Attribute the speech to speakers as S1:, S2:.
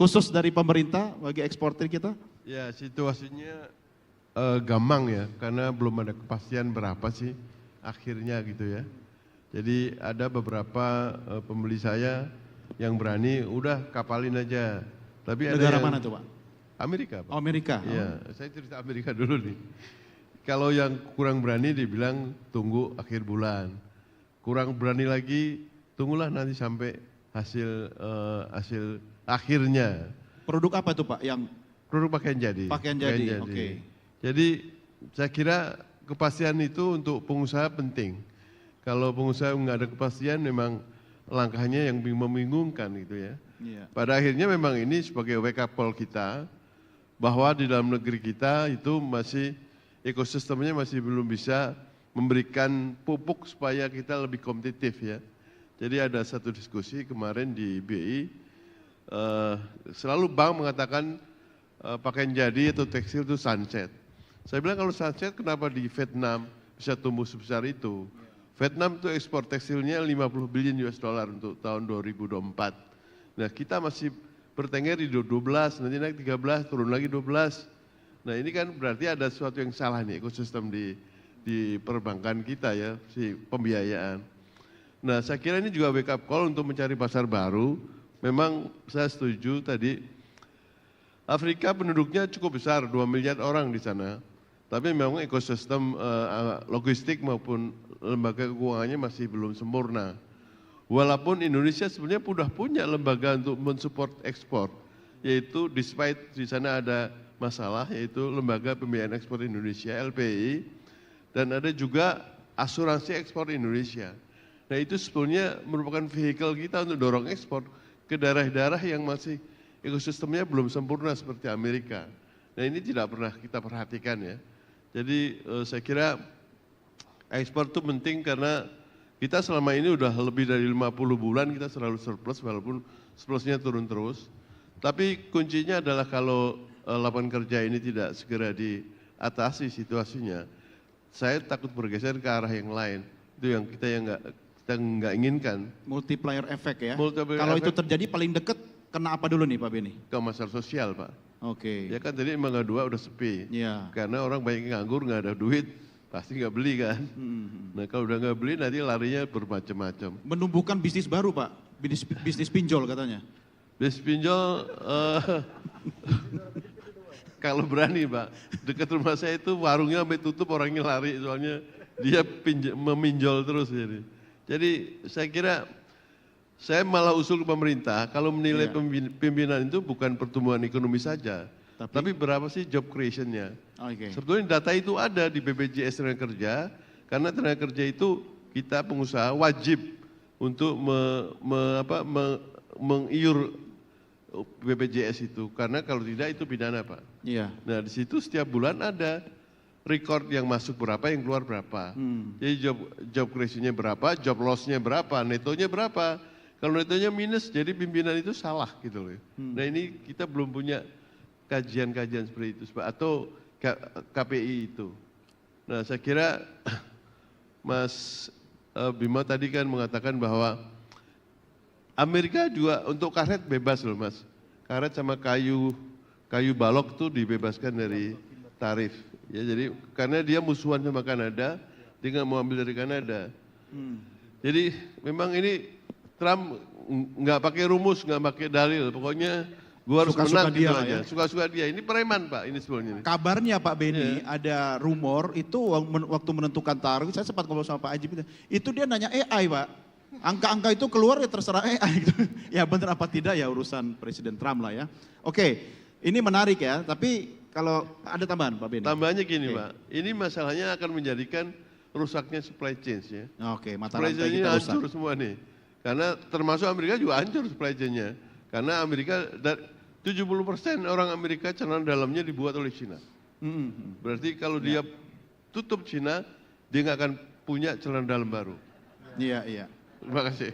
S1: khusus dari pemerintah bagi eksportir kita?
S2: Ya situasinya gampang ya, karena belum ada kepastian berapa sih akhirnya gitu ya. Jadi ada beberapa pembeli saya yang berani, udah kapalin aja. Tapi
S1: Negara
S2: ada yang,
S1: mana tuh Pak?
S2: Amerika Pak.
S1: Oh, Amerika.
S2: Iya, saya cerita Amerika dulu nih. Kalau yang kurang berani dibilang tunggu akhir bulan. Kurang berani lagi, tunggulah nanti sampai hasil akhirnya.
S1: Produk apa tuh Pak yang
S2: Produk pakaian jadi.
S1: pakaian jadi? Oke.
S2: Jadi saya kira kepastian itu untuk pengusaha penting. Kalau pengusaha nggak ada kepastian memang langkahnya yang membingungkan gitu ya.
S1: Iya.
S2: Pada akhirnya memang ini sebagai wake up call kita bahwa di dalam negeri kita itu masih ekosistemnya masih belum bisa memberikan pupuk supaya kita lebih kompetitif ya. Jadi ada satu diskusi kemarin di BI, selalu bank mengatakan pakaian jadi atau tekstil itu sunset. Saya bilang kalau sunset kenapa di Vietnam bisa tumbuh sebesar itu? Vietnam itu ekspor tekstilnya 50 billion US dollar untuk tahun 2024. Nah kita masih bertengger di 12, nanti naik 13, turun lagi 12. Nah ini kan berarti ada sesuatu yang salah nih ekosistem di perbankan kita ya, si pembiayaan. Nah saya kira ini juga wake up call untuk mencari pasar baru. Memang saya setuju tadi, Afrika penduduknya cukup besar, 2 miliar orang di sana. Tapi memang ekosistem logistik maupun lembaga keuangannya masih belum sempurna. Walaupun Indonesia sebenarnya sudah punya lembaga untuk mensupport ekspor, yaitu despite di sana ada masalah, yaitu Lembaga Pembiayaan Ekspor Indonesia (LPI), dan ada juga Asuransi Ekspor Indonesia. Nah itu sebetulnya merupakan vehikel kita untuk dorong ekspor ke daerah-daerah yang masih ekosistemnya belum sempurna seperti Amerika. Nah ini tidak pernah kita perhatikan ya. Jadi saya kira ekspor itu penting karena kita selama ini udah lebih dari 50 bulan kita selalu surplus walaupun surplusnya turun terus. Tapi kuncinya adalah kalau lapangan kerja ini tidak segera diatasi situasinya, saya takut bergeser ke arah yang lain. Itu yang kita nggak inginkan.
S1: Multiplier effect ya.
S2: Multiplier
S1: Kalau
S2: effect.
S1: itu terjadi paling dekat kena apa dulu nih Pak Beni?
S2: Ke masalah sosial Pak.
S1: Oke.
S2: Ya kan tadi emang dua udah sepi.
S1: Iya.
S2: Karena orang banyak yang nganggur nggak ada duit, pasti nggak beli kan. Nah kalau udah nggak beli nanti larinya bermacam-macam.
S1: Menumbuhkan bisnis baru Pak, bisnis pinjol katanya.
S2: Bisnis pinjol kalau berani Pak, dekat rumah saya itu warungnya sampai tutup orangnya lari soalnya dia meminjol terus jadi. Jadi saya kira saya malah usul ke pemerintah kalau menilai pimpinan itu bukan pertumbuhan ekonomi saja, tapi berapa sih job creation-nya.
S1: Oke.
S2: Sebetulnya data itu ada di BPJS Tenaga Kerja, karena tenaga kerja itu kita pengusaha wajib untuk mengiur BPJS itu, karena kalau tidak itu pidana Pak.
S1: Iya.
S2: Nah di situ setiap bulan ada record yang masuk berapa, yang keluar berapa. Jadi job creation-nya berapa, job loss-nya berapa, netonya berapa. Kalau netonya minus, jadi pimpinan itu salah gitu loh. Nah ini kita belum punya kajian-kajian seperti itu, atau KPI itu. Nah saya kira Mas Bima tadi kan mengatakan bahwa Amerika juga untuk karet bebas loh Mas. Karet sama kayu balok tuh dibebaskan dari tarif. Ya jadi karena dia musuhan sama Kanada, dia nggak mau ambil dari Kanada. Jadi memang ini Trump nggak pakai rumus, nggak pakai dalil, pokoknya gua harus
S1: Suka-suka
S2: menang gitu
S1: dia
S2: aja.
S1: ya.
S2: Suka-suka dia. Ini preman Pak, ini sebetulnya.
S1: Kabarnya Pak Beni ada rumor itu waktu menentukan tarif, saya sempat ngobrol sama Pak Ajib itu dia nanya AI Pak. Angka-angka itu keluar ya terserah AI gitu. Ya benar apa tidak ya urusan Presiden Trump lah ya. Oke, ini menarik ya, tapi kalau ada tambahan Pak Beni?
S2: Tambahannya gini Pak, ini masalahnya akan menjadikan rusaknya supply chain ya.
S1: Oke, mata
S2: Supply
S1: rantai
S2: chain-nya
S1: kita rusak.
S2: hancur semua nih. Karena termasuk Amerika juga hancur supply chain-nya. Karena Amerika, 70% orang Amerika celana dalamnya dibuat oleh Cina. Berarti kalau dia tutup Cina, dia nggak akan punya celana dalam baru.
S1: Iya, iya.
S2: Terima kasih.